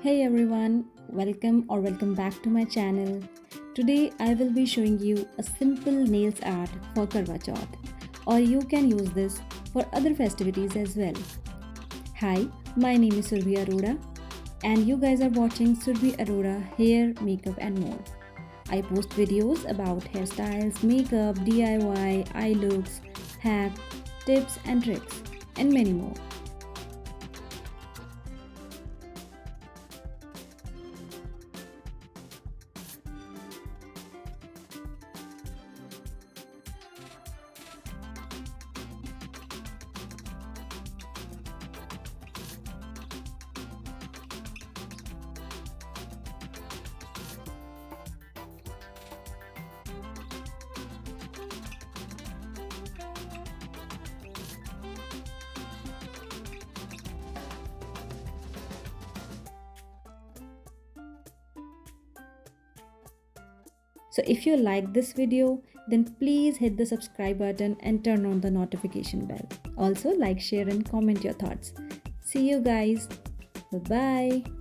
Hey everyone, welcome back to my channel. Today I will be showing you a simple nails art for Karwa Chauth, or you can use this for other festivities as well. Hi, my name is Surbi Arora and you guys are watching Surbi Arora Hair, Makeup and More. I post videos about hairstyles, makeup, DIY, eye looks, hacks, tips and tricks and many more. So if you like this video, then please hit the subscribe button and turn on the notification bell. Also like, share and comment your thoughts. See you guys. Bye bye.